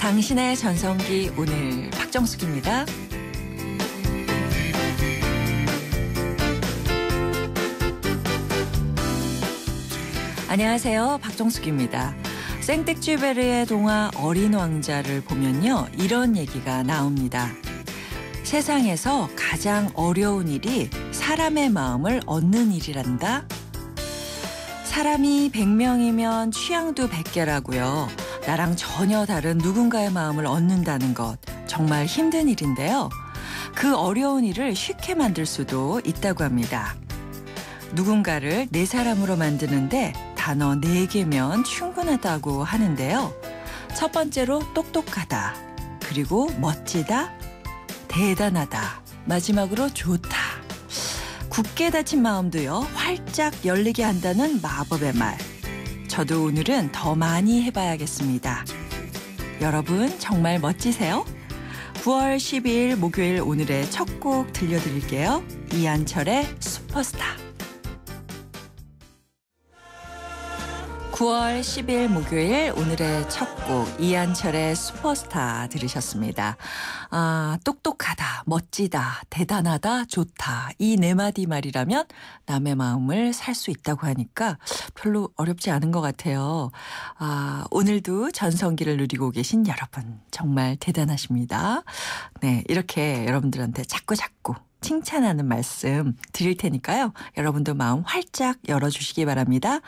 당신의 전성기 오늘 박정숙입니다. 안녕하세요. 박정숙입니다. 생텍쥐베리의 동화 어린 왕자를 보면요. 이런 얘기가 나옵니다. 세상에서 가장 어려운 일이 사람의 마음을 얻는 일이란다. 사람이 100명이면 취향도 100개라고요. 나랑 전혀 다른 누군가의 마음을 얻는다는 것 정말 힘든 일인데요. 그 어려운 일을 쉽게 만들 수도 있다고 합니다. 누군가를 내 사람으로 만드는데 단어 4개면 충분하다고 하는데요. 첫 번째로 똑똑하다, 그리고 멋지다, 대단하다, 마지막으로 좋다. 굳게 닫힌 마음도요, 활짝 열리게 한다는 마법의 말. 저도 오늘은 더 많이 해봐야겠습니다. 여러분 정말 멋지세요? 9월 12일 목요일 오늘의 첫 곡 들려드릴게요. 이한철의 슈퍼스타. 9월 10일 목요일 오늘의 첫 곡 이한철의 슈퍼스타 들으셨습니다. 똑똑하다, 멋지다, 대단하다, 좋다. 이 4마디 말이라면 남의 마음을 살 수 있다고 하니까 별로 어렵지 않은 것 같아요. 오늘도 전성기를 누리고 계신 여러분 정말 대단하십니다. 네, 이렇게 여러분들한테 자꾸 칭찬하는 말씀 드릴 테니까요. 여러분도 마음 활짝 열어주시기 바랍니다.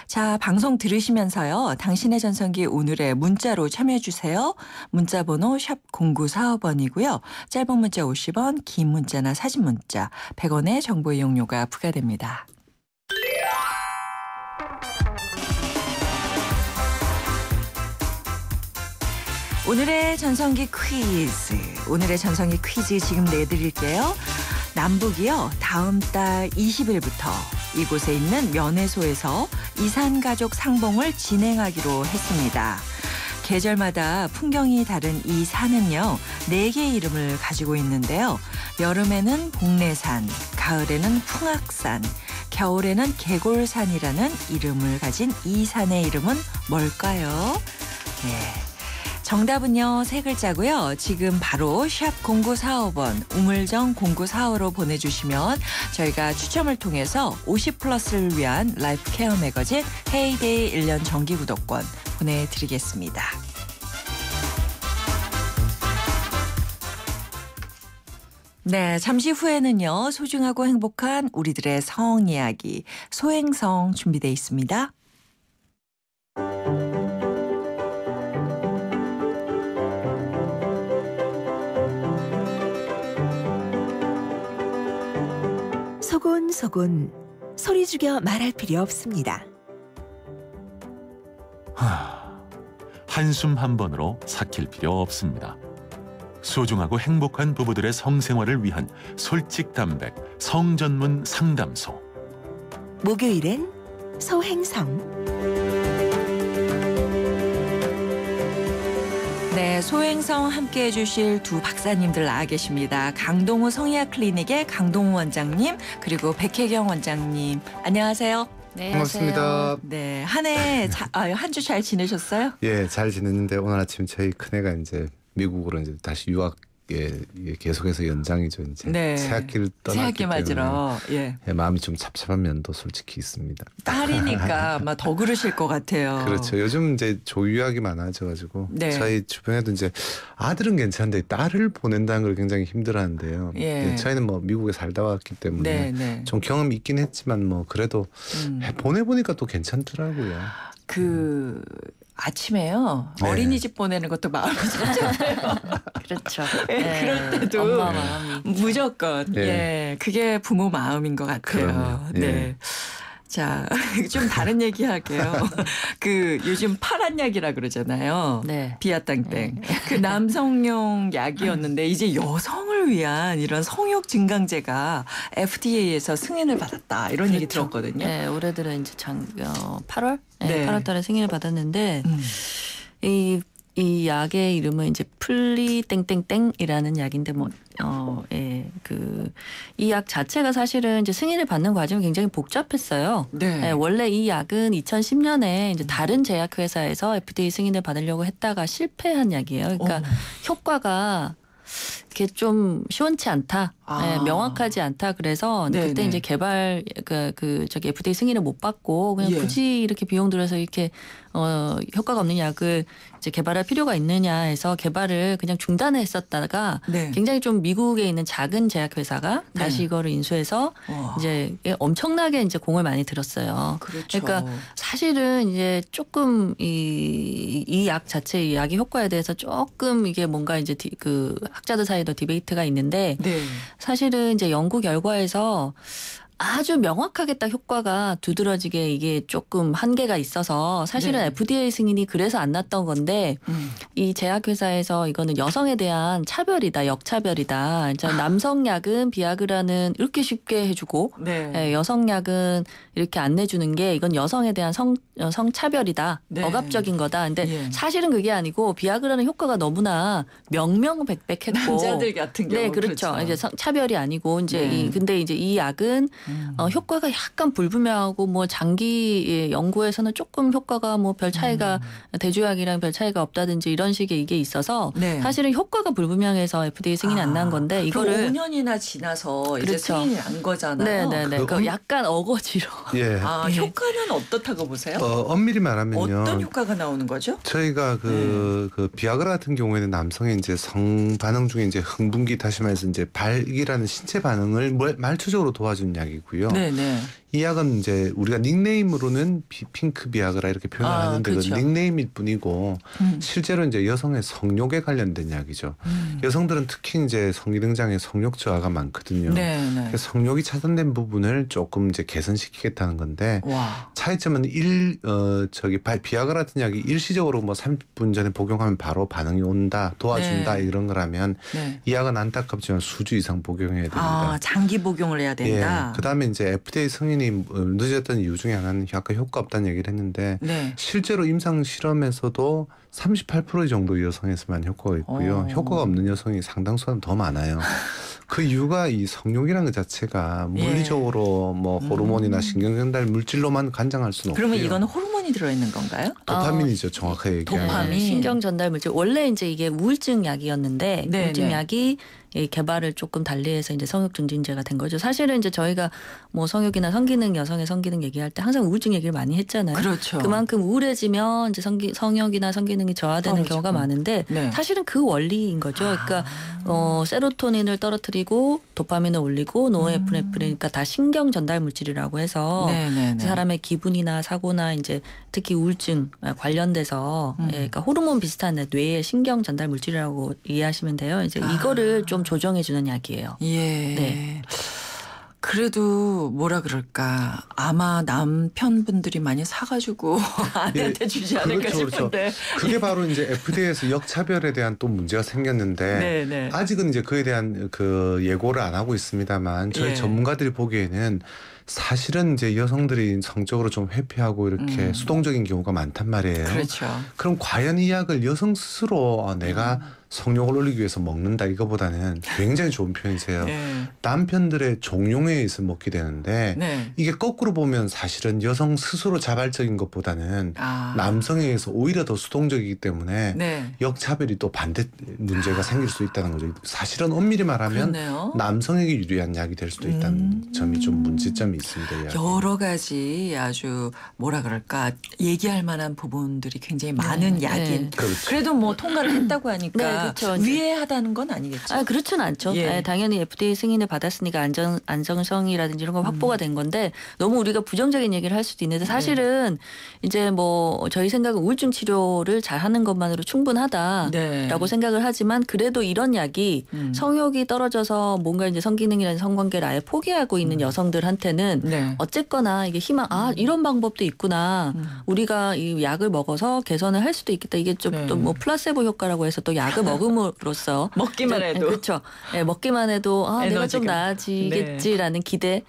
자, 방송 들으시면서요. 당신의 전성기 오늘의 문자로 참여해주세요. 문자번호 샵 0945번이고요. 짧은 문자 50원, 긴 문자나 사진 문자 100원의 정보 이용료가 부과됩니다. 오늘의 전성기 퀴즈. 오늘의 전성기 퀴즈 지금 내드릴게요. 남북이요. 다음 달 20일부터 이곳에 있는 면회소에서 이산가족 상봉을 진행하기로 했습니다. 계절마다 풍경이 다른 이 산은요. 4개의 이름을 가지고 있는데요. 여름에는 복례산, 가을에는 풍악산, 겨울에는 개골산이라는 이름을 가진 이 산의 이름은 뭘까요? 네. 정답은요. 3글자고요. 지금 바로 샵 0945번 우물정 0945로 보내주시면 저희가 추첨을 통해서 50플러스를 위한 라이프 케어 매거진 헤이데이 1년 정기 구독권 보내드리겠습니다. 네, 잠시 후에는요. 소중하고 행복한 우리들의 성 이야기 소행성 준비되어 있습니다. 소곤소곤 소리 죽여 말할 필요 없습니다. 한숨 한 번으로 삭힐 필요 없습니다. 소중하고 행복한 부부들의 성생활을 위한 솔직담백 성전문 상담소. 목요일엔 소행성. 네, 소행성 함께해 주실 두 박사님들 나와 계십니다. 강동우 성의학 클리닉의 강동우 원장님 그리고 백혜경 원장님. 안녕하세요. 네, 반갑습니다. 네, 한 주 잘 지내셨어요? 예, 잘 지냈는데 오늘 아침 저희 큰애가 이제 미국으로 이제 다시 유학에 계속해서 연장이죠. 이제 네. 새학기를 떠났기 때문에 맞으러 예, 마음이 좀 찹찹한 면도 솔직히 있습니다. 딸이니까 아마 더 그러실 것 같아요. 그렇죠. 요즘 이제 조유학이 많아져가지고 네. 저희 주변에도 이제 아들은 괜찮은데 딸을 보낸다는 걸 굉장히 힘들어하는데요. 예. 저희는 뭐 미국에 살다 왔기 때문에 네. 좀 경험이 있긴 했지만 뭐 그래도 보내보니까 또 괜찮더라고요. 아침에요. 네. 어린이집 보내는 것도 마음이 찹찹해요. 그렇죠. 네, 그럴 때도 엄마 마음이. 무조건 네. 예, 그게 부모 마음인 것 같아요. 그럼요. 예. 네. 자, 좀 다른 얘기 할게요. 요즘 파란 약이라 그러잖아요. 네. 비아땅땡. 그 남성용 약이었는데 이제 여성을 위한 이런 성욕 증강제가 FDA에서 승인을 받았다. 이런 얘기 들었거든요. 네, 올해들은 이제 8월? 네. 8월 달에 승인을 받았는데 이 이 약의 이름은 이제 플리 땡땡땡이라는 약인데 이 약 자체가 사실은 이제 승인을 받는 과정이 굉장히 복잡했어요. 네. 예, 원래 이 약은 2010년에 이제 다른 제약회사에서 FDA 승인을 받으려고 했다가 실패한 약이에요. 그러니까 효과가 이게 좀 시원치 않다, 명확하지 않다. 그래서 네네. 그때 이제 개발 저기 FDA 승인을 못 받고 그냥 굳이 이렇게 비용 들여서 이렇게 효과가 없는 약을 이제 개발할 필요가 있느냐 해서 개발을 그냥 중단했었다가 네. 굉장히 좀 미국에 있는 작은 제약회사가 다시 이거를 인수해서 이제 엄청나게 이제 공을 많이 들었어요. 그렇죠. 그러니까 사실은 이제 조금 이 약 자체 이 약의 효과에 대해서 조금 이게 뭔가 이제 그 학자들 사이도 디베이트가 있는데 네. 사실은 이제 연구 결과에서 아주 명확하게 딱 효과가 두드러지게 이게 조금 한계가 있어서 사실은 네. FDA 승인이 그래서 안 났던 건데 이 제약회사에서 이거는 여성에 대한 차별이다, 역차별이다. 남성 약은 비아그라는 이렇게 쉽게 해주고 네. 여성 약은 이렇게 안 내주는 게 이건 여성에 대한 성차별이다. 네. 억압적인 거다. 근데 사실은 그게 아니고 비아그라는 효과가 너무나 명명백백했고 남자들 같은 경우 네, 그렇죠. 이제 차별이 아니고 이제 근데 이제 이 약은 효과가 약간 불분명하고 뭐 장기 연구에서는 조금 효과가 뭐 별 차이가 대조약이랑 별 차이가 없다든지 이런 식의 이게 있어서 사실은 효과가 불분명해서 FDA 승인이 안 난 건데 이거를 5년이나 지나서 이제 그렇죠. 승인이 난 거잖아요. 네네네. 약간 어거지로. 예. 효과는 어떻다고 보세요? 엄밀히 말하면요. 어떤 효과가 나오는 거죠? 저희가 그 비아그라 같은 경우에는 남성의 이제 성 반응 중에 이제 흥분기 다시 말해서 이제 발기라는 신체 반응을 말초적으로 도와주는 약이고요. 네네. 이 약은 이제 우리가 닉네임으로는 핑크 비아그라 이렇게 표현을 하는데 그렇죠. 그 닉네임일 뿐이고 실제로 이제 여성의 성욕에 관련된 약이죠. 여성들은 특히 이제 성기능장애 성욕 저하가 많거든요. 네네. 성욕이 차단된 부분을 조금 이제 개선시키겠다는 건데 와. 차이점은 비아그라 같은 약이 일시적으로 뭐 30분 전에 복용하면 바로 반응이 온다, 도와준다 이런 거라면 이 약은 안타깝지만 수주 이상 복용해야 됩니다. 장기 복용을 해야 된다. 그다음에 이제 FDA 승인이 늦었던 이유 중에 하나는 약간 효과 없다는 얘기를 했는데 실제로 임상 실험에서도 38% 정도 여성에서만 효과가 있고요. 효과가 없는 여성이 상당수는 더 많아요. 그 이유가 이 성욕이라는 것 자체가 물리적으로 뭐 호르몬이나 신경전달 물질로만 관장할 수는 없고요. 그러면 이건 호르몬이 들어있는 건가요? 도파민이죠. 정확하게 얘기하면. 도파민. 신경 전달 물질. 원래 이제 이게 우울증 약이었는데 우울증 약이 이 개발을 조금 달리해서 이제 성욕 증진제가 된 거죠. 사실은 이제 저희가 뭐 성욕이나 성기능, 여성의 성기능 얘기할 때 항상 우울증 얘기를 많이 했잖아요. 그렇죠. 그만큼 우울해지면 이제 성욕이나 성기능이 저하되는 경우가 많은데 사실은 그 원리인 거죠. 그러니까 세로토닌을 떨어뜨리고 도파민을 올리고 노에프네프린 그러니까 다 신경 전달 물질이라고 해서 사람의 기분이나 사고나 이제 특히 우울증 관련돼서 그러니까 호르몬 비슷한 뇌의 신경 전달 물질이라고 이해하시면 돼요. 이제 이거를 좀 조정해 주는 약이에요. 네. 그래도 뭐라 그럴까 아마 남편분들이 많이 사가지고 아내한테 주지 않을까 싶은데 그게 바로 이제 FDA에서 역차별에 대한 또 문제가 생겼는데 아직은 이제 그에 대한 그 예고를 안 하고 있습니다만 저희 전문가들이 보기에는 사실은 이제 여성들이 성적으로 좀 회피하고 이렇게 수동적인 경우가 많단 말이에요. 그렇죠. 그럼 과연 이 약을 여성 스스로 내가 성욕을 올리기 위해서 먹는다 이거보다는 굉장히 좋은 표현이세요. 남편들의 종용에 의해서 먹게 되는데 이게 거꾸로 보면 사실은 여성 스스로 자발적인 것보다는 남성에 의해서 오히려 더 수동적이기 때문에 역차별이 또 반대 문제가 생길 수 있다는 거죠. 사실은 엄밀히 말하면 남성에게 유리한 약이 될 수도 있다는 점이 좀 문제점이 있습니다. 여러 가지 아주 뭐라 그럴까 얘기할 만한 부분들이 굉장히 많은 약인. 그래도 뭐 통과를 했다고 하니까 그렇죠. 위해하다는 건 아니겠죠. 그렇진 않죠. 당연히 FDA 승인을 받았으니까 안정성이라든지 이런 건 확보가 된 건데 너무 우리가 부정적인 얘기를 할 수도 있는데 사실은 이제 뭐 저희 생각은 우울증 치료를 잘하는 것만으로 충분하다라고 생각을 하지만 그래도 이런 약이 성욕이 떨어져서 뭔가 이제 성기능이라든지 성관계를 아예 포기하고 있는 여성들한테는 어쨌거나 이게 희망 이런 방법도 있구나. 우리가 이 약을 먹어서 개선을 할 수도 있겠다. 이게 좀 또 뭐 플라세보 효과라고 해서 또 약을 먹음으로써 먹기만 해도 그렇죠. 네, 먹기만 해도 내가 좀 나아지겠지라는 기대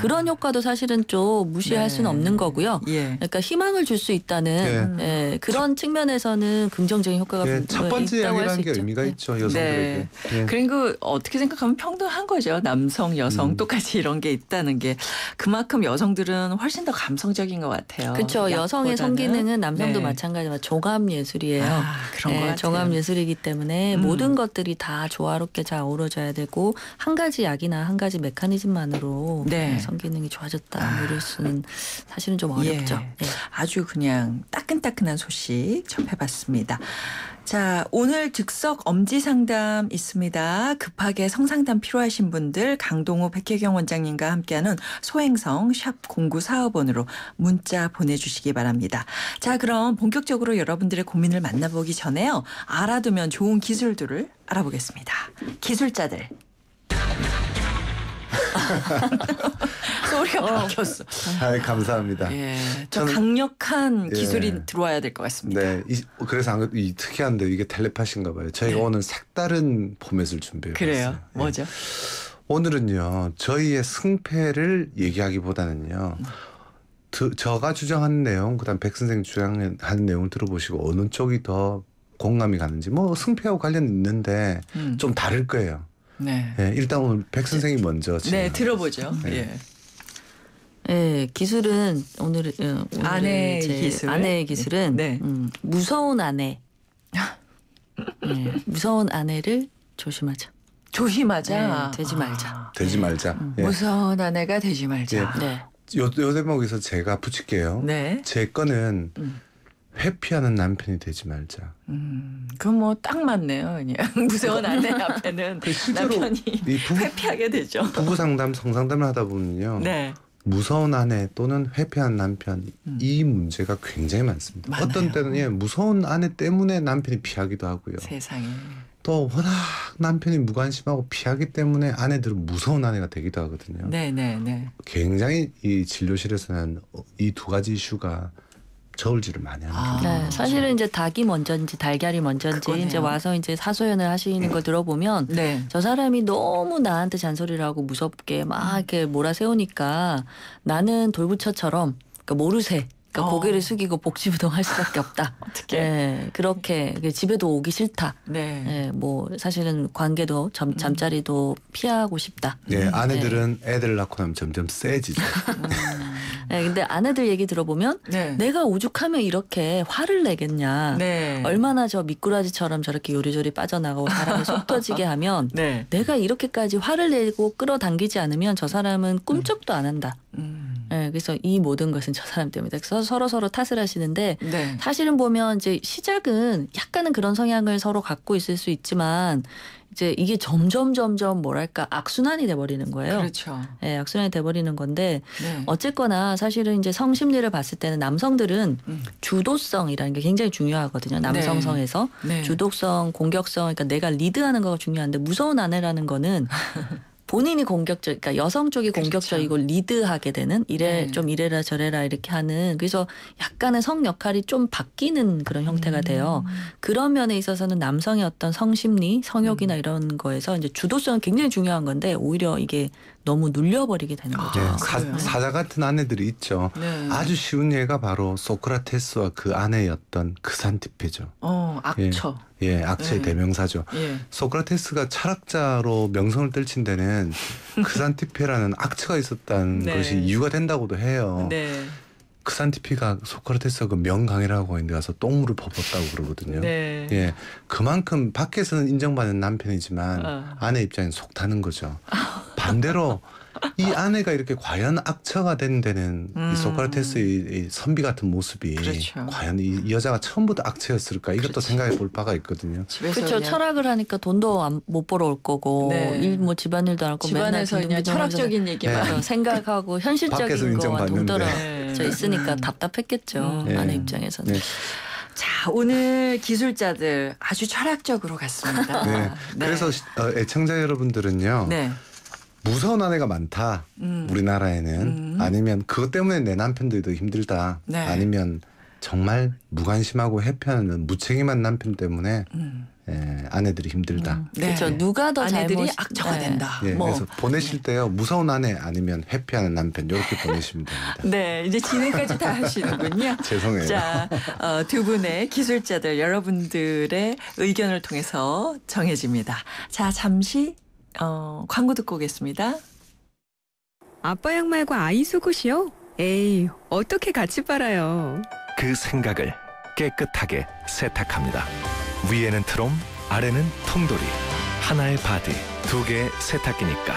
그런 효과도 사실은 좀 무시할 수는 없는 거고요. 그러니까 희망을 줄 수 있다는 그런 측면에서는 긍정적인 효과가 첫 번째 이야기라는 게 의미가 있죠. 여성들에게. 그리고 어떻게 생각하면 평등한 거죠. 남성, 여성 똑같이 이런 게 있다는 게 그만큼 여성들은 훨씬 더 감성적인 것 같아요. 그렇죠. 여성의 성기능은 남성도 마찬가지지만 종합 예술이에요. 그런 것 같아요. 종합 예술이기 때문에 모든 것들이 다 조화롭게 잘 어우러져야 되고 한 가지 약이나 한 가지 메커니즘만으로 성기능이 좋아졌다 이럴 수는 사실은 좀 어렵죠. 아주 그냥 따끈따끈한 소식 접해봤습니다. 자, 오늘 즉석 엄지 상담 있습니다. 급하게 성상담 필요하신 분들 강동우 백혜경 원장님과 함께하는 소행성 샵 0945번으로 문자 보내주시기 바랍니다. 자, 그럼 본격적으로 여러분들의 고민을 만나보기 전에요. 알아두면 좋은 기술들을 알아보겠습니다. 기술자들. 소리가 바뀌었어. 감사합니다. 저 강력한 기술이 들어와야 될 것 같습니다. 그래서 이 특이한데 이게 텔레파시인가 봐요. 저희가 오늘 색다른 포맷을 준비해봤어요. 그래요? 뭐죠? 오늘은요. 저희의 승패를 얘기하기보다는요. 저가 주장한 내용, 그다음 백 선생님 주장한 내용을 들어보시고 어느 쪽이 더 공감이 가는지 승패하고 관련 있는데 좀 다를 거예요. 일단 오늘 백 선생님 먼저. 들어보죠. 기술은 오늘 아내의 기술. 아내의 기술은 무서운 아내. 무서운 아내를 조심하자. 되지 말자. 되지 말자. 무서운 아내가 되지 말자. 요 대목에서 제가 붙일게요. 제 거는 회피하는 남편이 되지 말자. 그건 딱 맞네요. 그냥 무서운 아내 앞에는 남편이 회피하게 되죠. 부부 상담, 성상담을 하다 보면요. 무서운 아내 또는 회피한 남편 이 문제가 굉장히 많습니다. 많아요. 어떤 때는 무서운 아내 때문에 남편이 피하기도 하고요. 세상에. 또 워낙 남편이 무관심하고 피하기 때문에 아내들은 무서운 아내가 되기도 하거든요. 굉장히 이 진료실에서는 이 두 가지 이슈가 저울질을 많이 하는 거예요. 사실은 이제 닭이 먼저인지 달걀이 먼저인지 그거네요. 이제 와서 이제 사소연을 하시는 걸 들어보면 저 사람이 너무 나한테 잔소리를 하고 무섭게 막 이렇게 몰아세우니까 나는 돌부처처럼 그러니까 모르쇠. 그러니까 고개를 숙이고 복지부동할 수밖에 없다. 어떻게? 그렇게 집에도 오기 싫다. 뭐 사실은 관계도 잠자리도 피하고 싶다. 아내들은 애들을 낳고 나면 점점 세지죠. 근데 아내들 얘기 들어보면 내가 오죽하면 이렇게 화를 내겠냐. 얼마나 저 미꾸라지처럼 저렇게 요리조리 빠져나가고 사람을 속 터지게 하면 내가 이렇게까지 화를 내고 끌어당기지 않으면 저 사람은 꿈쩍도 안 한다. 그래서 이 모든 것은 저 사람 때문이다. 그래서 서로 탓을 하시는데 사실은 보면 이제 시작은 약간은 그런 성향을 서로 갖고 있을 수 있지만 이제 이게 점점 뭐랄까 악순환이 돼버리는 거예요. 그렇죠. 악순환이 돼버리는 건데 어쨌거나 사실은 이제 성심리를 봤을 때는 남성들은 주도성이라는 게 굉장히 중요하거든요. 남성성에서 주도성, 공격성, 그러니까 내가 리드하는 거가 중요한데 무서운 아내라는 거는 본인이 공격적, 그러니까 여성 쪽이 공격적이고 리드하게 되는 좀 이래라 저래라 이렇게 하는 그래서 약간의 성 역할이 좀 바뀌는 그런 형태가 돼요. 그런 면에 있어서는 남성의 어떤 성심리, 성욕이나 이런 거에서 이제 주도성은 굉장히 중요한 건데 오히려 이게 너무 눌려버리게 되는 거죠. 사자 같은 아내들이 있죠. 아주 쉬운 예가 바로 소크라테스와 그 아내였던 크산티페죠. 악처. 악처의 대명사죠. 소크라테스가 철학자로 명성을 떨친 데는 크산티페라는 악처가 있었다는 것이 이유가 된다고도 해요. 크산티페가 소크라테스가 그 명강의를 하고 있는데 가서 똥물을 퍼붓다고 그러거든요. 그만큼 밖에서는 인정받는 남편이지만 아내 입장엔 속 타는 거죠. 반대로 이 아내가 이렇게 과연 악처가 된 데는 이 소크라테스의 이 선비 같은 모습이 과연 이 여자가 처음부터 악처였을까 이것도 생각해 볼 바가 있거든요. 그렇죠. 철학을 하니까 돈도 못 벌어올 거고 일 뭐 집안일도 안 하고 집안에서 그냥 철학적인 얘기만 생각하고 현실적인 거와 동떨어져 있으니까 답답했겠죠. 아내 입장에서는. 자, 오늘 기술자들 아주 철학적으로 갔습니다. 그래서 애청자 여러분들은요. 무서운 아내가 많다. 우리나라에는. 아니면 그것 때문에 내 남편들도 힘들다. 아니면 정말 무관심하고 해피하는 무책임한 남편 때문에 아내들이 힘들다. 네. 그렇죠. 누가 더 아내들이 악처가 된다. 네, 그래서 보내실 때요. 무서운 아내 아니면 해피하는 남편 이렇게 보내시면 됩니다. 네, 이제 진행까지 다 하시는군요. 죄송해요. 자, 두 분의 기술자들 여러분들의 의견을 통해서 정해집니다. 자, 잠시 광고 듣고 오겠습니다. 아빠 양말과 아이 속옷이요? 에이, 어떻게 같이 빨아요? 그 생각을 깨끗하게 세탁합니다. 위에는 트롬, 아래는 통돌이. 하나의 바디, 두 개의 세탁기니까.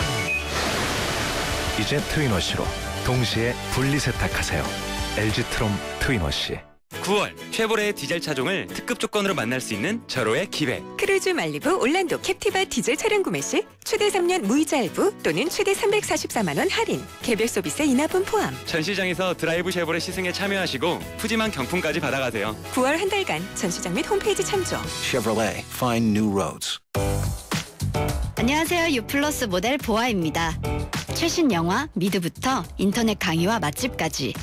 이제 트윈워시로 동시에 분리 세탁하세요. LG 트롬 트윈워시. 9월 쉐보레의 디젤 차종을 특급 조건으로 만날 수 있는 절호의 기회. 크루즈 말리부 올란도 캡티바 디젤 차량 구매 시 최대 3년 무이자 할부 또는 최대 344만 원 할인. 개별 서비스 인하분 포함. 전시장에서 드라이브 쉐보레 시승에 참여하시고 푸짐한 경품까지 받아가세요. 9월 한 달간 전시장 및 홈페이지 참조. Chevrolet, find new roads. 안녕하세요. 유플러스 모델 보아입니다. 최신 영화 미드부터 인터넷 강의와 맛집까지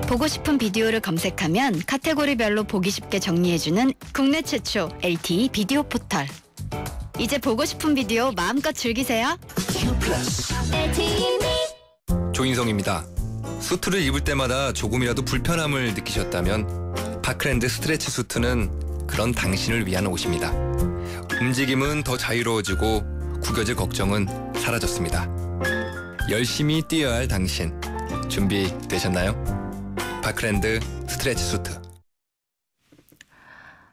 보고 싶은 비디오를 검색하면 카테고리별로 보기 쉽게 정리해주는 국내 최초 LTE 비디오 포털. 이제 보고 싶은 비디오 마음껏 즐기세요. 조인성입니다. 수트를 입을 때마다 조금이라도 불편함을 느끼셨다면 파크랜드 스트레치 수트는 그런 당신을 위한 옷입니다. 움직임은 더 자유로워지고 구겨질 걱정은 사라졌습니다. 열심히 뛰어야 할 당신, 준비되셨나요? 파크랜드 스트레치 수트.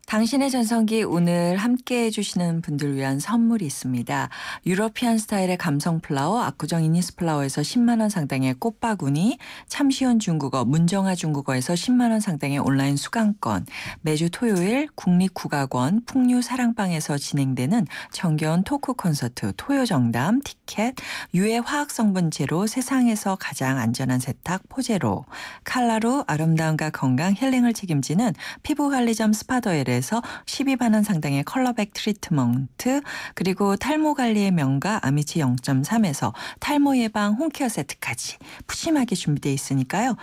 당신의 전성기 오늘 함께 해주시는 분들 위한 선물이 있습니다. 유러피안 스타일의 감성 플라워 압구정 이니스 플라워에서 10만 원 상당의 꽃바구니, 참 쉬운 중국어 문정아 중국어에서 10만 원 상당의 온라인 수강권, 매주 토요일 국립국악원 풍류사랑방에서 진행되는 정겨운 토크 콘서트 토요정담 티켓, 유해 화학성분 제로 세상에서 가장 안전한 세탁 포제로, 칼라로 아름다움과 건강 힐링을 책임지는 피부관리점 스파더엘에 에서 12만 원 상당의 컬러백 트리트먼트, 그리고 탈모 관리의 명가 아미치 0.3에서 탈모 예방 홈케어 세트까지 푸짐하게 준비되어 있으니까요.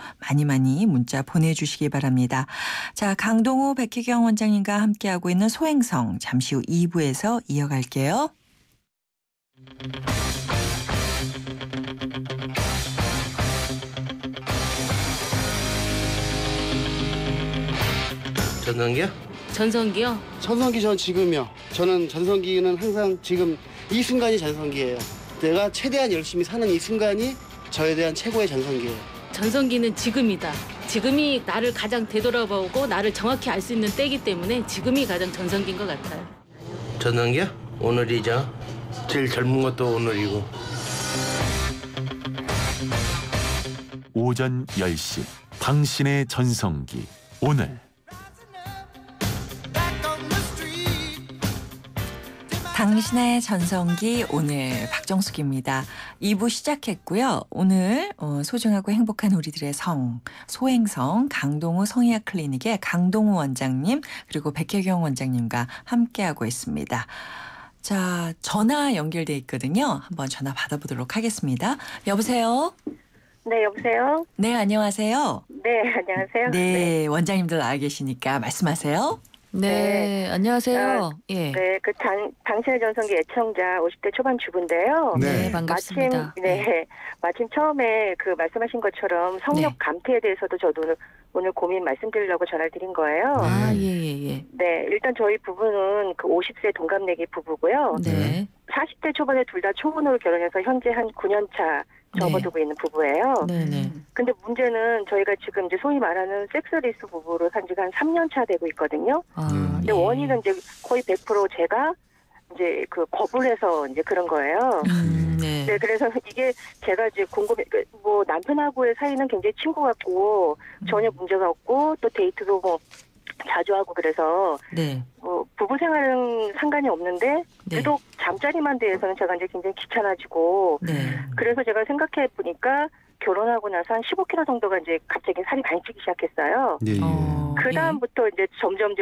많이 문자 보내주시기 바랍니다. 자, 강동우 백혜경 원장님과 함께하고 있는 소행성 잠시 후 2부에서 이어갈게요. 전성기요? 전성기요? 전성기 전 지금이요. 저는 전성기는 항상 지금 이 순간이 전성기예요. 내가 최대한 열심히 사는 이 순간이 저에 대한 최고의 전성기예요. 전성기는 지금이다. 지금이 나를 가장 되돌아보고 나를 정확히 알 수 있는 때이기 때문에 지금이 가장 전성기인 것 같아요. 전성기요? 오늘이죠. 제일 젊은 것도 오늘이고. 오전 10시 당신의 전성기 오늘. 당신의 전성기 오늘 박정숙입니다. 2부 시작했고요. 오늘 소중하고 행복한 우리들의 성 소행성 강동우 성의학 클리닉의 강동우 원장님 그리고 백혜경 원장님과 함께하고 있습니다. 자, 전화 연결돼 있거든요. 한번 전화 받아보도록 하겠습니다. 여보세요? 네, 여보세요? 네, 안녕하세요. 네, 안녕하세요. 네, 원장님들 나와 계시니까 말씀하세요. 네, 안녕하세요. 예. 네, 그 당신의 전성기 애청자 50대 초반 주부인데요. 네, 반갑습니다. 마침 처음에 그 말씀하신 것처럼 성욕 감퇴에 대해서도 저도 오늘 고민 말씀드리려고 전화를 드린 거예요. 아, 예. 네, 일단 저희 부부는 그 50세 동갑내기 부부고요. 네. 40대 초반에 둘 다 초혼으로 결혼해서 현재 한 9년 차 접어두고 있는 부부예요. 네네. 근데 문제는 저희가 지금 이제 소위 말하는 섹스리스 부부로 산 지가 한 3년 차 되고 있거든요. 근데 원인은 이제 거의 100% 제가 이제 그 겁을 해서 이제 그런 거예요. 네. 네, 그래서 이게 제가 이제 뭐 남편하고의 사이는 굉장히 친구 같고 전혀 문제가 없고 또 데이트도 뭐 자주 하고 그래서 뭐 부부 생활은 상관이 없는데 유독 잠자리만 대해서는 제가 이제 굉장히 귀찮아지고 그래서 제가 생각해 보니까 결혼하고 나서 한 15kg 정도가 이제 갑자기 살이 많이 찌기 시작했어요. 그 다음부터 이제 점점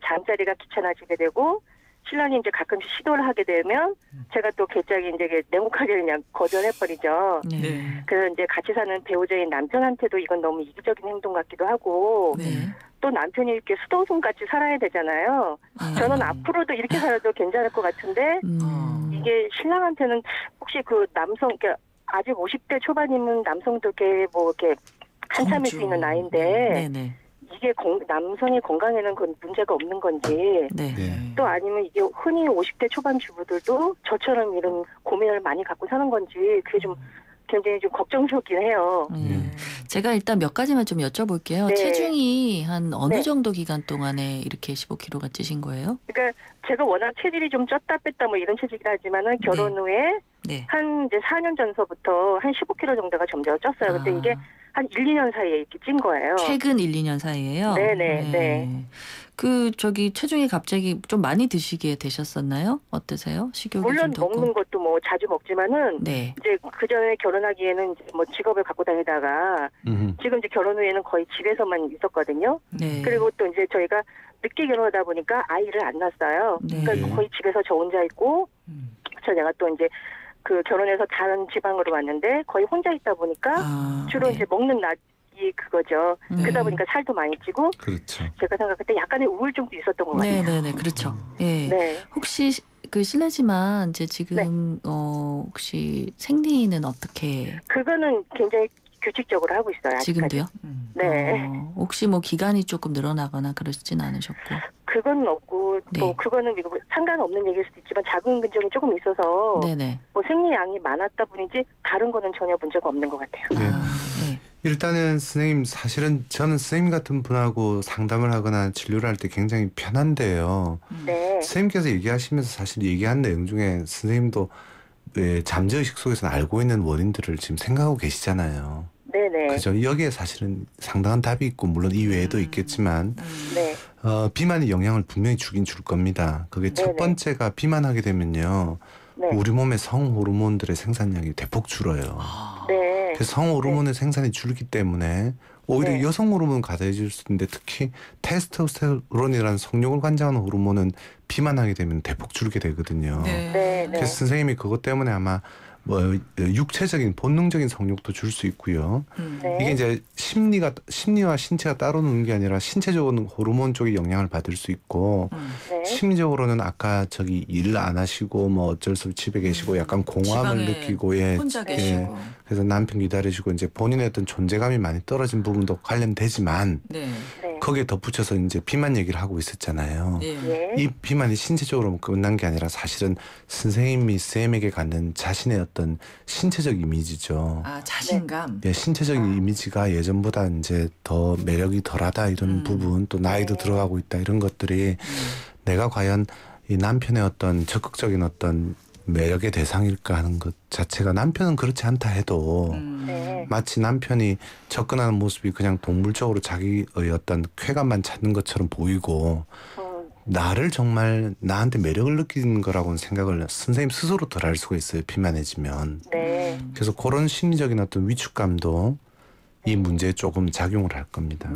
잠자리가 귀찮아지게 되고 신랑이 이제 가끔씩 시도를 하게 되면 제가 또 개짝이 이제 냉혹하게 그냥 거절해버리죠. 그래서 이제 같이 사는 배우자인 남편한테도 이건 너무 이기적인 행동 같기도 하고 또 남편이 이렇게 수도승같이 살아야 되잖아요. 저는 앞으로도 이렇게 살아도 괜찮을 것 같은데 이게 신랑한테는 혹시 그 남성, 그러니까 아직 50대 초반이면 남성들께 뭐 이렇게 한참일 수 있는 나이인데 네네. 이게 남성의 건강에는 그건 문제가 없는 건지 또 아니면 이게 흔히 50대 초반 주부들도 저처럼 이런 고민을 많이 갖고 사는 건지 그게 좀 굉장히 좀 걱정스럽긴 해요. 제가 일단 몇 가지만 좀 여쭤볼게요. 네. 체중이 한 어느 네. 정도 기간 동안에 이렇게 15kg가 찌신 거예요? 그러니까 제가 워낙 체질이 좀 쪘다 뺐다 뭐 이런 체질이라 하지만은 결혼 후에 한 이제 4년 전서부터 한 15kg 정도가 점점 쪘어요. 근데 이게 한 1, 2년 사이에 이렇게 찐 거예요. 최근 1, 2년 사이에요? 네. 그 체중이 갑자기 좀 많이 드시게 되셨었나요? 어떠세요? 식욕이 물론 좀 먹는 것도 뭐 자주 먹지만은 이제 그 전에 결혼하기에는 이제 뭐 직업을 갖고 다니다가 지금 이제 결혼 후에는 거의 집에서만 있었거든요. 그리고 또 이제 저희가 늦게 결혼하다 보니까 아이를 안 낳았어요. 그러니까 거의 집에서 저 혼자 있고 제가 또 이제 그 결혼해서 다른 지방으로 왔는데 거의 혼자 있다 보니까 주로 이제 먹는 낮이 그거죠. 그러다 보니까 살도 많이 찌고 그렇죠. 제가 생각할 때 약간의 우울증도 있었던 것 같아요. 네네네 그렇죠. 혹시 그 실례지만 이제 지금 혹시 생리는 어떻게? 그거는 굉장히 규칙적으로 하고 있어요. 아직까지. 지금도요? 네. 혹시 뭐 기간이 조금 늘어나거나 그러시진 않으셨고? 그건 없고 또 그거는 상관없는 얘기일 수도 있지만 자궁 근종이 조금 있어서 뭐 생리량이 많았다 뿐이지 다른 거는 전혀 문제가 없는 것 같아요. 일단은 선생님 사실은 저는 선생님 같은 분하고 상담을 하거나 진료를 할 때 굉장히 편한데요. 선생님께서 얘기하시면서 사실 얘기한 내용 중에 선생님도 잠재의식 속에서는 알고 있는 원인들을 지금 생각하고 계시잖아요. 네네. 그죠. 여기에 사실은 상당한 답이 있고 물론 이외에도 있겠지만 비만이 영향을 분명히 주긴 줄 겁니다. 그게 첫 번째가 비만하게 되면요. 우리 몸의 성호르몬들의 생산량이 대폭 줄어요. 그래서 성호르몬의 생산이 줄기 때문에 오히려 여성 호르몬은 가다해질 수 있는데 특히 테스토스테론이라는 성욕을 관장하는 호르몬은 비만하게 되면 대폭 줄게 되거든요. 그래서 선생님이 그것 때문에 아마 뭐 육체적인 본능적인 성욕도 줄 수 있고요. 이게 이제 심리와 신체가 따로 노는 게 아니라 신체적으로는 호르몬 쪽에 영향을 받을 수 있고 심리적으로는 아까 일 안 하시고 뭐 어쩔 수 없이 집에 계시고 약간 공허함을 느끼고 혼자 계시고 그래서 남편 기다리시고 이제 본인의 어떤 존재감이 많이 떨어진 부분도 관련되지만 거기에 덧붙여서 이제 비만 얘기를 하고 있었잖아요. 이 비만이 신체적으로 끝난 게 아니라 사실은 선생님이 쌤에게 갖는 자신의 어떤 신체적 이미지죠. 자신감. 신체적인 이미지가 예전보다 이제 더 매력이 덜하다 이런 부분 또 나이도 들어가고 있다 이런 것들이 내가 과연 이 남편의 어떤 적극적인 어떤 매력의 대상일까 하는 것 자체가 남편은 그렇지 않다 해도 마치 남편이 접근하는 모습이 그냥 동물적으로 자기의 어떤 쾌감만 찾는 것처럼 보이고 나를 정말 나한테 매력을 느끼는 거라고는 생각을 선생님 스스로 덜 할 수가 있어요. 비만해지면. 그래서 그런 심리적인 어떤 위축감도 이 문제에 조금 작용을 할 겁니다.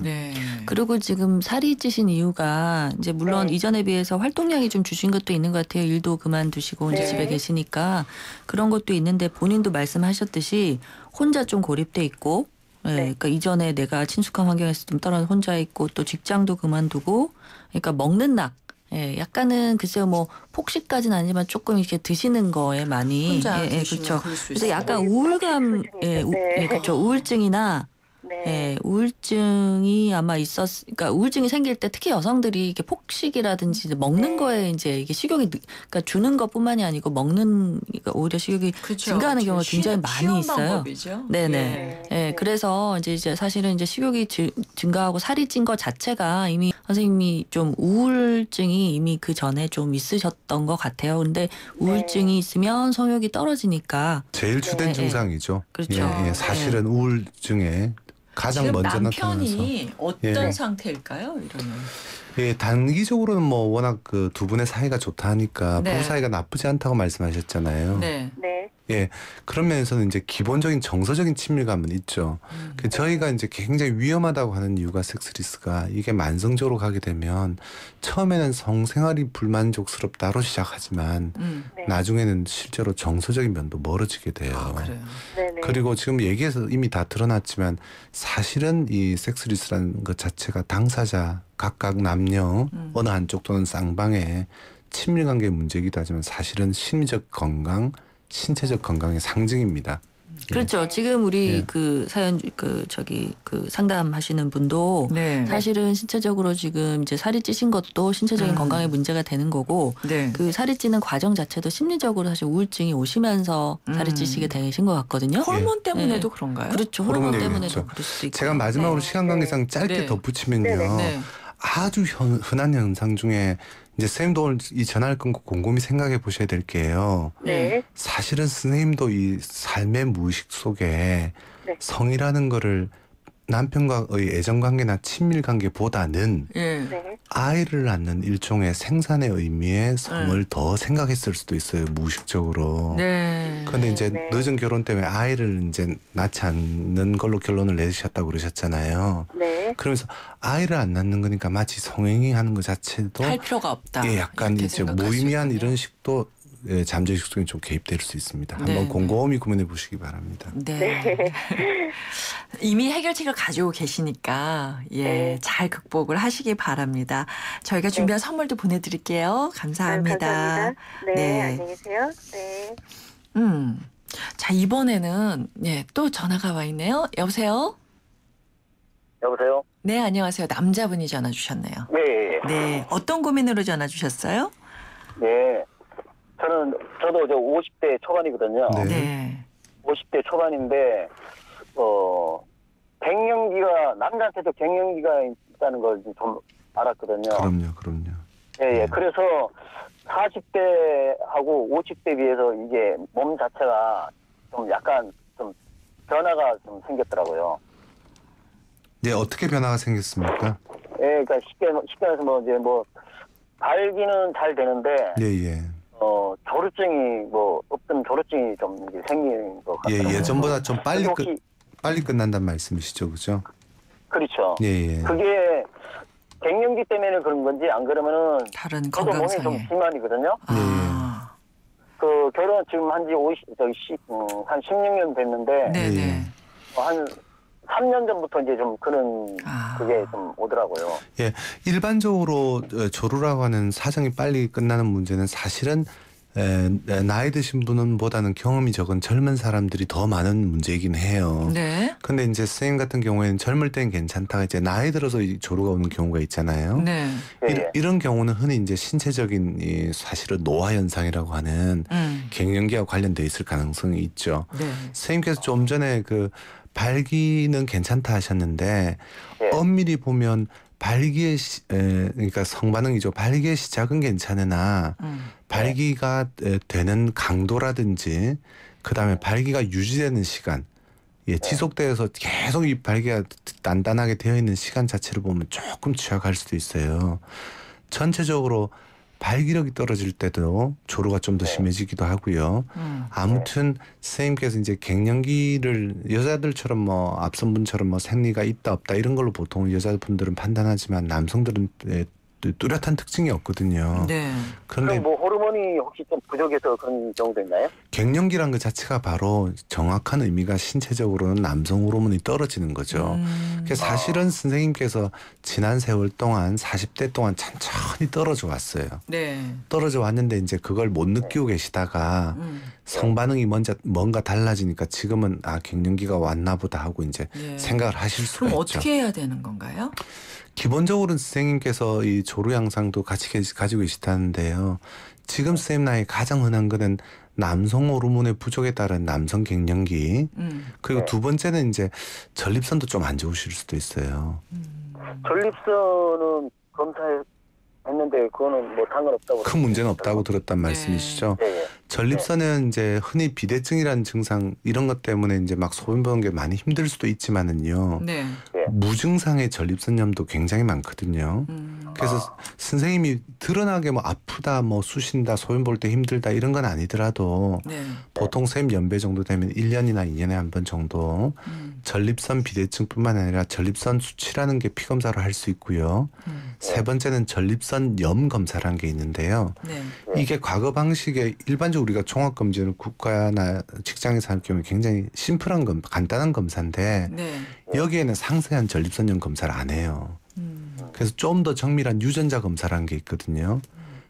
그리고 지금 살이 찌신 이유가 이제 물론 이전에 비해서 활동량이 좀 주신 것도 있는 것 같아요. 일도 그만두시고 이제 집에 계시니까 그런 것도 있는데 본인도 말씀하셨듯이 혼자 좀 고립돼 있고 그러니까 이전에 내가 친숙한 환경에서 좀 떨어져 혼자 있고 또 직장도 그만두고 그러니까 먹는 낙 약간은 글쎄요 뭐 폭식까지는 아니지만 조금 이렇게 드시는 거에 많이 그렇죠. 그래서 약간 우울감 그렇죠. 우울증이나 우울증이 아마 그러니까 우울증이 생길 때 특히 여성들이 이게 폭식이라든지 먹는 거에 이제 이게 식욕이 그러니까 주는 것뿐만이 아니고 먹는 그러니까 오히려 식욕이 증가하는 경우가 굉장히 많이 있어요. 그래서 이제 사실은 이제 식욕이 증가하고 살이 찐 것 자체가 이미 선생님이 좀 우울증이 이미 그 전에 좀 있으셨던 것 같아요. 근데 우울증이 있으면 성욕이 떨어지니까 제일 주된 증상이죠. 그렇죠. 사실은 우울증에 가장 먼저 나타나서 남편이 어떤 상태일까요? 이러면 예, 단기적으로는 뭐 워낙 그 두 분의 사이가 좋다 하니까 부부 사이가 나쁘지 않다고 말씀하셨잖아요. 네. 예, 그런 면에서는 이제 기본적인 정서적인 친밀감은 있죠. 저희가 이제 굉장히 위험하다고 하는 이유가 섹스리스가 이게 만성적으로 가게 되면 처음에는 성생활이 불만족스럽다로 시작하지만 나중에는 실제로 정서적인 면도 멀어지게 돼요. 그래요. 그리고 지금 얘기에서 이미 다 드러났지만 사실은 이 섹스리스라는 것 자체가 당사자 각각 남녀 어느 한쪽 또는 쌍방의 친밀관계의 문제이기도 하지만 사실은 심리적 건강, 신체적 건강의 상징입니다. 그렇죠. 지금 우리 그 사연 그 상담하시는 분도 사실은 신체적으로 지금 이제 살이 찌신 것도 신체적인 건강에 문제가 되는 거고 그 살이 찌는 과정 자체도 심리적으로 사실 우울증이 오시면서 살이 찌시게 되신 것 같거든요. 호르몬 때문에도 그런가요? 그렇죠. 호르몬 때문에도 그럴 수도 있고. 제가 마지막으로 시간 관계상 짧게 덧붙이면요. 아주 흔한 현상 중에 이제 선생님도 오늘 이 전화를 끊고 곰곰이 생각해 보셔야 될 게요. 사실은 선생님도 이 삶의 무의식 속에 성이라는 거를 남편과의 애정관계나 친밀관계보다는 아이를 낳는 일종의 생산의 의미의 성을 더 생각했을 수도 있어요. 무의식적으로. 그런데 이제 늦은 결혼 때문에 아이를 이제 낳지 않는 걸로 결론을 내리셨다고 그러셨잖아요. 그러면서 아이를 안 낳는 거니까 마치 성행위 하는 것 자체도 할 필요가 없다. 예, 약간 이제 무의미한 이런 식도 잠재의식 속에 좀 개입될 수 있습니다. 한번 곰곰이 고민해 보시기 바랍니다. 이미 해결책을 가지고 계시니까 잘 극복을 하시기 바랍니다. 저희가 준비한 선물도 보내드릴게요. 감사합니다. 감사합니다. 안녕히 계세요. 자, 이번에는 또 전화가 와 있네요. 여보세요? 여보세요? 네, 안녕하세요. 남자분이 전화 주셨네요. 네, 어떤 고민으로 전화 주셨어요? 네, 저도 이제 50대 초반이거든요. 50대 초반인데 갱년기가 남자한테도 갱년기가 있다는 걸 좀 알았거든요. 그럼요. 그래서 40대하고 50대 비해서 이게 몸 자체가 좀 약간 좀 변화가 좀 생겼더라고요. 네, 어떻게 변화가 생겼습니까? 그러니까 쉽게 말해서 발기는 잘 되는데 조루증이 없던 조루증이 좀 이제 생긴 것 같아요. 예전보다 좀 빨리 끝난다는 말씀이시죠, 그죠? 그렇죠. 그게 갱년기 때문에 그런 건지 안 그러면은 다른 저도 몸이 좀 비만이거든요. 그 결혼 지금 한지 한 16년 됐는데 한 3년 전부터 이제 좀 그런 그게 좀 오더라고요. 일반적으로 조루라고 하는 사정이 빨리 끝나는 문제는 사실은 나이 드신 분보다는 경험이 적은 젊은 사람들이 더 많은 문제이긴 해요. 근데 이제 선생님 같은 경우에는 젊을 땐 괜찮다가 이제 나이 들어서 조루가 오는 경우가 있잖아요. 이런 경우는 흔히 이제 신체적인 사실은 노화 현상이라고 하는 갱년기와 관련돼 있을 가능성이 있죠. 선생님께서 좀 전에 그 발기는 괜찮다 하셨는데 엄밀히 보면 발기의 그러니까 성반응이죠. 발기의 시작은 괜찮으나 발기가 되는 강도라든지 그다음에 발기가 유지되는 시간 지속돼서 계속 이 발기가 단단하게 되어 있는 시간 자체를 보면 조금 취약할 수도 있어요. 전체적으로 발기력이 떨어질 때도 조루가 좀 더 심해지기도 하고요. 아무튼 선생님께서 이제 갱년기를 여자들처럼 앞선 분처럼 생리가 있다 없다 이런 걸로 보통 여자분들은 판단하지만 남성들은 뚜렷한 특징이 없거든요. 그런데 호르몬이 혹시 좀 부족해서 그런 경우도 있나요? 갱년기란 것 자체가 바로 정확한 의미가 신체적으로는 남성 호르몬이 떨어지는 거죠. 그래서 사실은 선생님께서 지난 세월 동안 40대 동안 천천히 떨어져 왔어요. 떨어져 왔는데 이제 그걸 못 느끼고 계시다가 성반응이 뭔가 달라지니까 지금은 갱년기가 왔나 보다 하고 이제 생각을 하실 수가 있죠. 그럼 어떻게 해야 되는 건가요? 기본적으로는 선생님께서 이 조루 양상도 같이 가지고 계시다는데요. 지금 선생님 나이 가장 흔한 거는 남성 호르몬의 부족에 따른 남성 갱년기. 그리고 두 번째는 이제 전립선도 좀 안 좋으실 수도 있어요. 전립선은 검사했는데 그거는 상관없다고. 큰 문제는 없다고 들었단 말씀이시죠? 전립선은 이제 흔히 비대증이라는 증상 이런 것 때문에 이제 막 소변 보는 게 많이 힘들 수도 있지만은요. 무증상의 전립선염도 굉장히 많거든요. 그래서 선생님이 드러나게 뭐 아프다, 뭐 쑤신다, 소변 볼 때 힘들다 이런 건 아니더라도 보통 샘 연배 정도 되면 1년이나 2년에 한 번 정도 전립선 비대증뿐만 아니라 전립선 수치라는 게 피검사로 할 수 있고요. 세 번째는 전립선 염 검사라는 게 있는데요. 이게 과거 방식에 일반적으로 우리가 종합검진을 국가나 직장에서 할 경우에 굉장히 심플한 간단한 검사인데 여기에는 상세한 전립선염 검사를 안 해요. 그래서 좀 더 정밀한 유전자 검사라는 게 있거든요.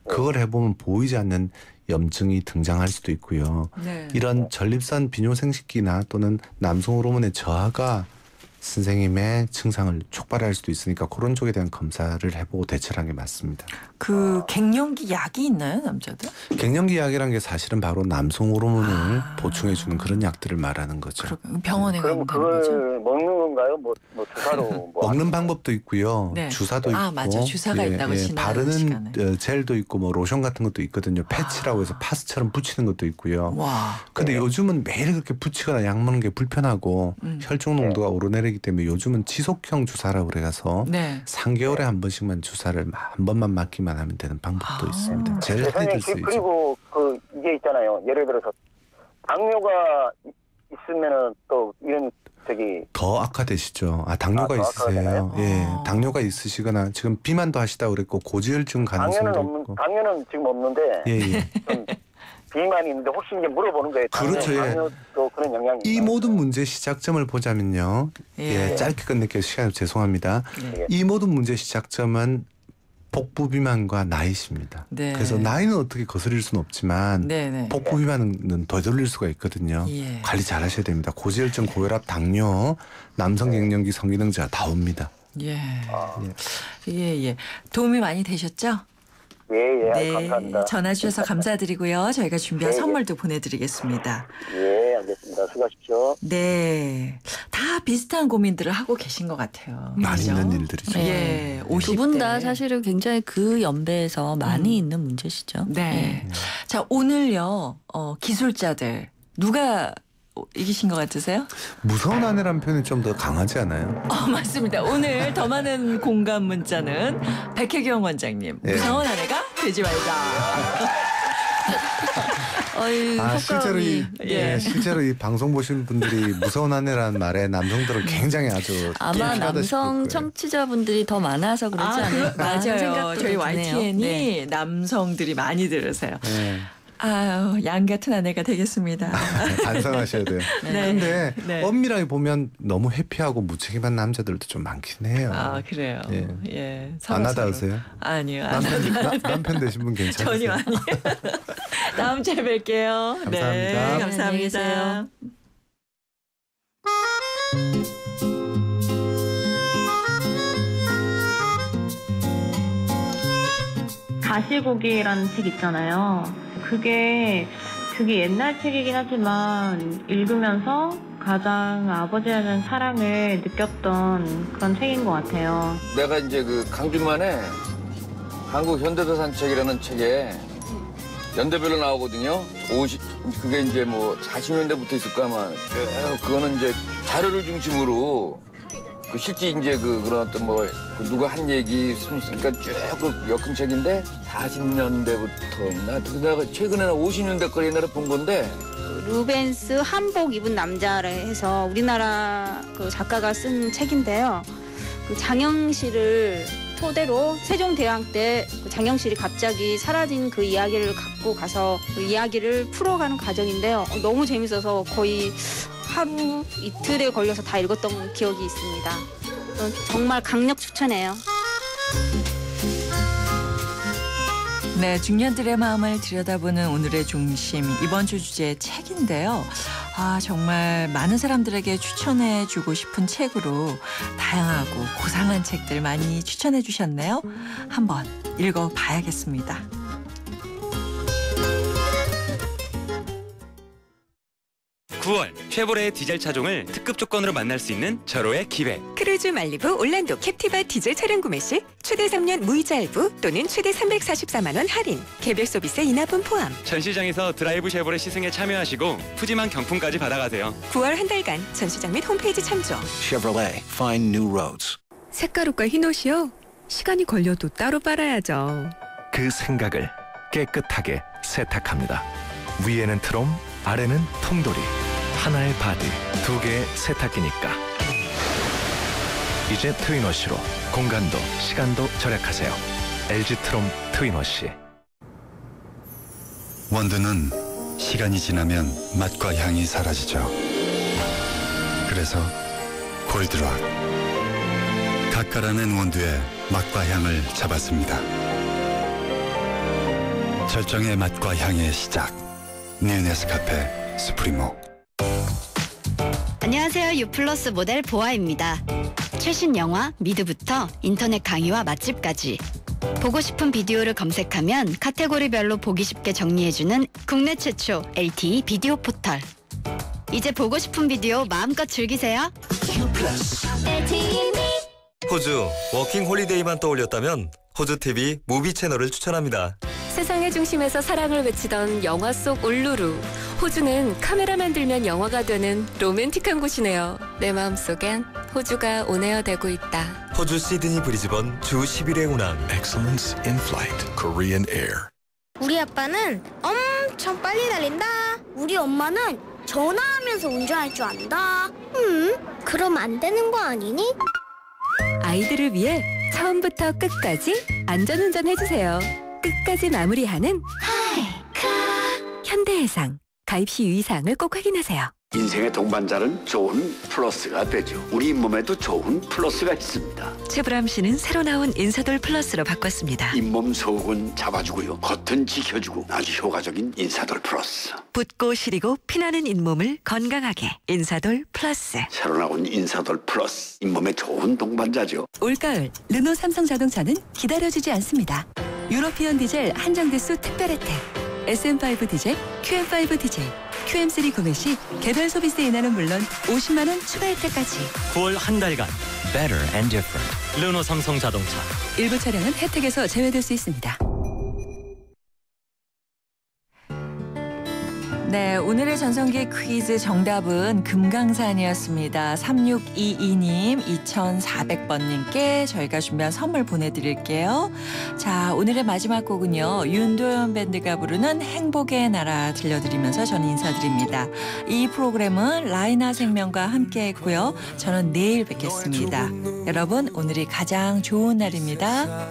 그걸 해보면 보이지 않는 염증이 등장할 수도 있고요. 이런 전립선 비뇨생식기나 또는 남성 호르몬의 저하가 선생님의 증상을 촉발할 수도 있으니까 그런 쪽에 대한 검사를 해보고 대처를 하는 게 맞습니다. 그 갱년기 약이 있나요, 남자들? 갱년기 약이라는 게 사실은 바로 남성 호르몬을 보충해주는 그런 약들을 말하는 거죠. 병원에 가면 그럼 되는 거죠? 그걸 먹는 건가요? 뭐 주사로 먹는 방법도 있고요. 주사도 있고. 맞아. 주사가 있다고 바르는 시간에. 젤도 있고 뭐 로션 같은 것도 있거든요. 패치라고 해서 파스처럼 붙이는 것도 있고요. 근데 요즘은 매일 그렇게 붙이거나 약 먹는 게 불편하고 혈중 농도가 오르내리기 때문에 요즘은 지속형 주사라고 그래서 3개월에 한 번씩만 주사를 한 번만 맞기만 하면 되는 방법도 있습니다. 젤 해줄 수 있죠. 그리고 이게 있잖아요. 예를 들어서 당뇨가 있으면은 또 이런 더 악화되시죠. 당뇨가 있으세요. 예, 당뇨가 있으시거나 지금 비만도 하시다고 그랬고 고지혈증 가능성도 있고. 당뇨는 지금 없는데. 비만이 있는데 혹시 이제 물어보는 거예요. 그렇죠. 당뇨도 그런 영향이. 이 모든 문제 시작점을 보자면요. 짧게 끝낼게요. 시간이 죄송합니다. 이 모든 문제 시작점은 복부 비만과 나이십니다. 그래서 나이는 어떻게 거스릴 수는 없지만 복부 비만은 되돌릴 수가 있거든요. 관리 잘 하셔야 됩니다. 고지혈증, 고혈압, 당뇨, 남성 갱년기, 성기능자 다 옵니다. 도움이 많이 되셨죠? 네, 감사합니다. 전화 주셔서 감사드리고요. 저희가 준비한 선물도 보내드리겠습니다. 알겠습니다. 수고하십시오. 네, 다 비슷한 고민들을 하고 계신 것 같아요. 많이 있는 일들이죠. 두 분 다 사실은 굉장히 그 연배에서 많이 있는 문제시죠. 자, 오늘요 기술자들 누가 이기신 것 같으세요? 무서운 아내라는 표현이 좀 더 강하지 않아요? 맞습니다. 오늘 더 많은 공감 문자는 백혜경 원장님. 무서운 아내가 되지 말자. 실제로 이 방송 보신 분들이 무서운 아내라는 말에 남성들은 굉장히 아주 아마 남성 청취자분들이 더 많아서 그렇지 않을까 맞아요. 저희 YTN이 남성들이 많이 들으세요. 양 같은 아내가 되겠습니다. 반성하셔야 돼요. 근데 엄밀하게 보면 너무 회피하고 무책임한 남자들도 좀 많긴 해요. 그래요. 안 하다으세요? 아니요. 남편 되신 분 괜찮으세요? 전혀 아니에요. 다음 주에 뵐게요. 감사합니다. 감사합니다. 가시고기라는 책 있잖아요. 그게 되게 옛날 책이긴 하지만 읽으면서 가장 아버지에 대한 사랑을 느꼈던 그런 책인 것 같아요. 내가 이제 그 강준만의 한국 현대도산책이라는 책에 연대별로 나오거든요. 그게 이제 뭐 40년대부터 있을 거야 아마. 그거는 이제 자료를 중심으로 실제 이제 그런 어떤 뭐 누가 한 얘기 그러니까 쭉 엮은 책인데 40년대부터나 내가 최근에는 50년대 거리 옛날에 본 건데 루벤스 한복 입은 남자라 해서 우리나라 그 작가가 쓴 책인데요. 그 장영실을 토대로 세종대왕 때 장영실이 갑자기 사라진 그 이야기를 갖고 가서 그 이야기를 풀어가는 과정인데요. 너무 재밌어서 거의 하루 이틀에 걸려서 다 읽었던 기억이 있습니다. 정말 강력 추천해요. 네, 중년들의 마음을 들여다보는 오늘의 중심, 이번 주 주제의 책인데요. 정말 많은 사람들에게 추천해주고 싶은 책으로 다양하고 고상한 책들 많이 추천해 주셨네요. 한번 읽어봐야겠습니다. 쉐보레의 디젤 차종을 특급 조건으로 만날 수 있는 절호의 기회. 크루즈 말리부 올란도 캡티바 디젤 차량 구매 시 최대 3년 무이자 할부 또는 최대 344만 원 할인, 개별 서비스 인하분 포함. 전시장에서 드라이브 쉐보레 시승에 참여하시고 푸짐한 경품까지 받아가세요. 9월 한 달간 전시장 및 홈페이지 참조. Chevrolet, find new roads. 색깔 옷과 흰 옷이요? 시간이 걸려도 따로 빨아야죠. 그 생각을 깨끗하게 세탁합니다. 위에는 트롬, 아래는 통돌이. 하나의 바디, 두 개의 세탁기니까. 이제 트윈워시로 공간도 시간도 절약하세요. LG 트롬 트윈워시. 원두는 시간이 지나면 맛과 향이 사라지죠. 그래서 골드락, 가까라는 원두에 맛과 향을 잡았습니다. 절정의 맛과 향의 시작, 뉴 네스카페 수프리모. 안녕하세요. 유플러스 모델 보아입니다. 최신 영화 미드부터 인터넷 강의와 맛집까지 보고 싶은 비디오를 검색하면 카테고리별로 보기 쉽게 정리해주는 국내 최초 LTE 비디오 포털. 이제 보고 싶은 비디오 마음껏 즐기세요. 호주 워킹 홀리데이만 떠올렸다면 호주TV 무비 채널을 추천합니다. 세상의 중심에서 사랑을 외치던 영화 속 울루루. 호주는 카메라만 들면 영화가 되는 로맨틱한 곳이네요. 내 마음속엔 호주가 온에어되고 있다. 호주 시드니 브리즈번 주 10일의 운항. Excellence in Flight, Korean Air. 우리 아빠는 엄청 빨리 달린다. 우리 엄마는 전화하면서 운전할 줄 안다. 그럼 안 되는 거 아니니? 아이들을 위해 처음부터 끝까지 안전운전 해주세요. 끝까지 마무리하는 현대해상. 가입 시 유의사항을 꼭 확인하세요. 인생의 동반자는 좋은 플러스가 되죠. 우리 몸에도 좋은 플러스가 있습니다. 최불암 씨는 새로 나온 인사돌 플러스로 바꿨습니다. 잇몸 속은 잡아주고요. 겉은 지켜주고 아주 효과적인 인사돌 플러스. 붓고 시리고 피나는 잇몸을 건강하게 인사돌 플러스. 새로 나온 인사돌 플러스. 잇몸에 좋은 동반자죠. 올가을 르노 삼성자동차는 기다려주지 않습니다. 유러피언 디젤 한정대수 특별 혜택. SM5 디젤, QM5 디젤, QM3 구매 시 개별 소비세 인하는 물론 50만 원 추가 혜택까지. 9월 한 달간 Better and Different 르노 삼성 자동차. 일부 차량은 혜택에서 제외될 수 있습니다. 네, 오늘의 전성기 퀴즈 정답은 금강산이었습니다. 3622님, 2400번님께 저희가 준비한 선물 보내드릴게요. 자, 오늘의 마지막 곡은요. 윤도현 밴드가 부르는 행복의 나라 들려드리면서 저는 인사드립니다. 이 프로그램은 라이나 생명과 함께 했고요. 저는 내일 뵙겠습니다. 여러분, 오늘이 가장 좋은 날입니다.